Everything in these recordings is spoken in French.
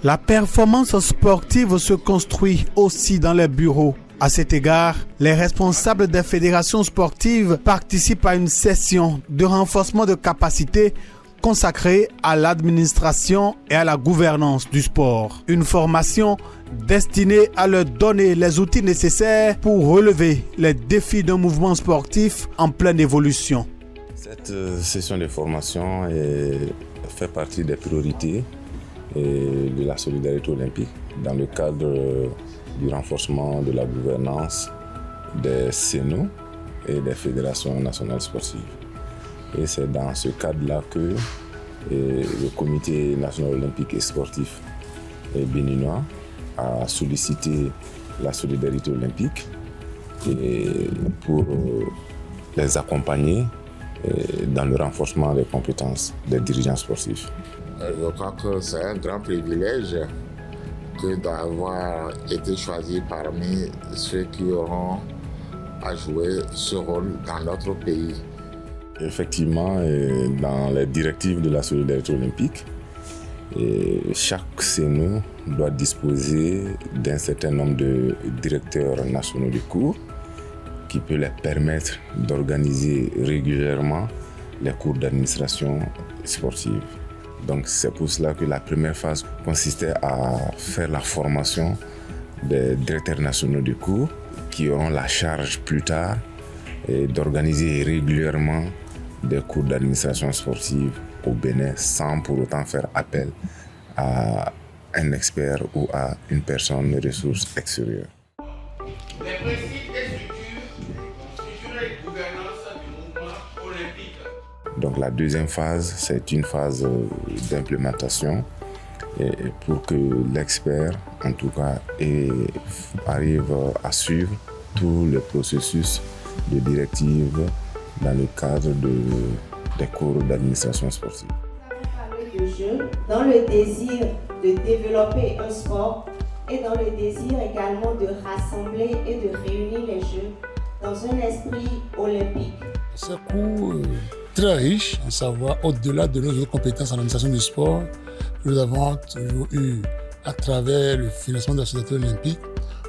La performance sportive se construit aussi dans les bureaux. À cet égard, les responsables des fédérations sportives participent à une session de renforcement de capacité consacrée à l'administration et à la gouvernance du sport. Une formation destinée à leur donner les outils nécessaires pour relever les défis d'un mouvement sportif en pleine évolution. Cette session de formation fait partie des priorités de la solidarité olympique dans le cadre du renforcement de la gouvernance des CNO et des fédérations nationales sportives. Et c'est dans ce cadre-là que le Comité national olympique et sportif béninois a sollicité la solidarité olympique pour les accompagner dans le renforcement des compétences des dirigeants sportifs. Je crois que c'est un grand privilège que d'avoir été choisi parmi ceux qui auront à jouer ce rôle dans notre pays. Effectivement, dans les directives de la solidarité olympique, chaque CNO doit disposer d'un certain nombre de directeurs nationaux de cours qui peut leur permettre d'organiser régulièrement les cours d'administration sportive. Donc c'est pour cela que la première phase consistait à faire la formation des directeurs nationaux de cours qui auront la charge plus tard d'organiser régulièrement des cours d'administration sportive au Bénin sans pour autant faire appel à un expert ou à une personne de ressources extérieures. Les principes et structures et gouvernance du mouvement olympique. Donc la deuxième phase, c'est une phase d'implémentation pour que l'expert, en tout cas, arrive à suivre tout le processus de directive dans le cadre des cours d'administration sportive. De jeu, dans le désir de développer un sport et dans le désir également de rassembler et de réunir les jeunes dans un esprit olympique. Ce cours très riche, à savoir au-delà de nos autres compétences en administration du sport, nous avons toujours eu à travers le financement de la société olympique,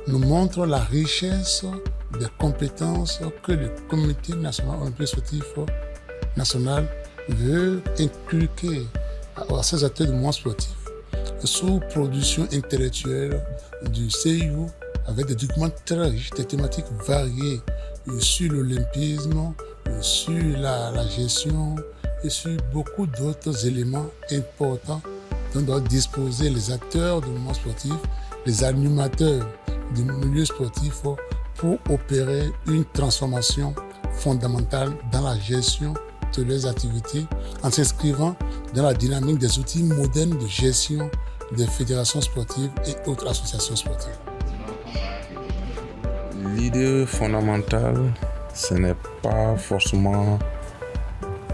nous montre la richesse des compétences que le Comité national olympique sportif national veut inculquer à ces acteurs du mouvement sportif sous production intellectuelle du CIO avec des documents très riches, des thématiques variées sur l'olympisme, sur la gestion et sur beaucoup d'autres éléments importants dont doivent disposer les acteurs du mouvement sportif, les animateurs du milieu sportif pour opérer une transformation fondamentale dans la gestion de leurs activités en s'inscrivant dans la dynamique des outils modernes de gestion des fédérations sportives et autres associations sportives. L'idée fondamentale, ce n'est pas forcément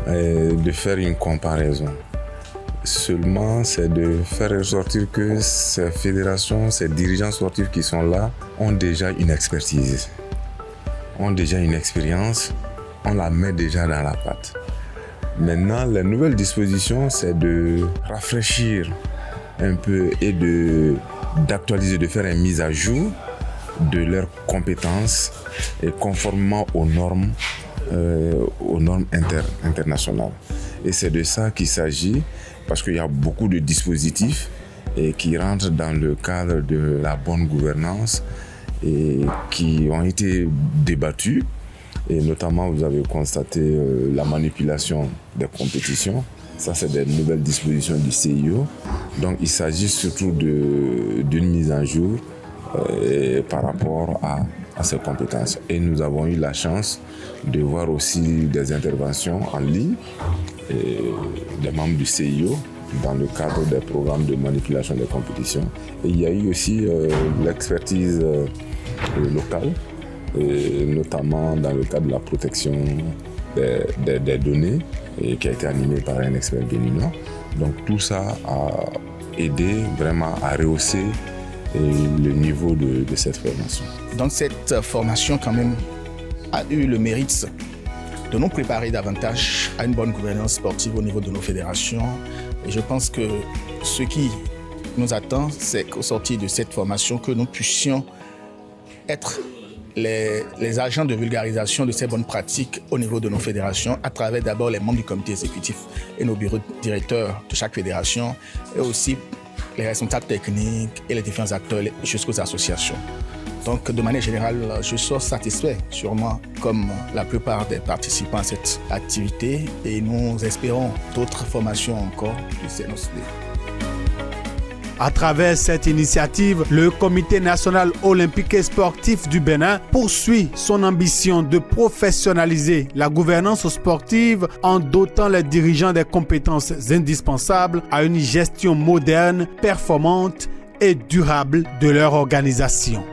de faire une comparaison. Seulement, c'est de faire ressortir que ces fédérations, ces dirigeants sportifs qui sont là ont déjà une expertise, ont déjà une expérience, on la met déjà dans la patte. Maintenant, les nouvelles dispositions, c'est de rafraîchir un peu et d'actualiser, de faire une mise à jour de leurs compétences et conformément aux normes internationales. Et c'est de ça qu'il s'agit, parce qu'il y a beaucoup de dispositifs qui rentrent dans le cadre de la bonne gouvernance et qui ont été débattus. Et notamment, vous avez constaté la manipulation des compétitions. Ça, c'est des nouvelles dispositions du CIO. Donc, il s'agit surtout d'une mise en jour par rapport à ces compétences. Et nous avons eu la chance de voir aussi des interventions en ligne des membres du CIO dans le cadre des programmes de manipulation des compétitions. Et il y a eu aussi l'expertise locale, notamment dans le cadre de la protection des données, qui a été animée par un expert béninois. Donc tout ça a aidé vraiment à rehausser le niveau de cette formation. Donc cette formation quand même a eu le mérite de nous préparer davantage à une bonne gouvernance sportive au niveau de nos fédérations. Et je pense que ce qui nous attend, c'est qu'au sortir de cette formation, que nous puissions être les agents de vulgarisation de ces bonnes pratiques au niveau de nos fédérations, à travers d'abord les membres du comité exécutif et nos bureaux directeurs de chaque fédération, et aussi les responsables techniques et les différents acteurs jusqu'aux associations. Donc, de manière générale, je sors satisfait, sûrement, comme la plupart des participants à cette activité, et nous espérons d'autres formations encore du CNOSD. À travers cette initiative, le Comité national olympique et sportif du Bénin poursuit son ambition de professionnaliser la gouvernance sportive en dotant les dirigeants des compétences indispensables à une gestion moderne, performante et durable de leur organisation.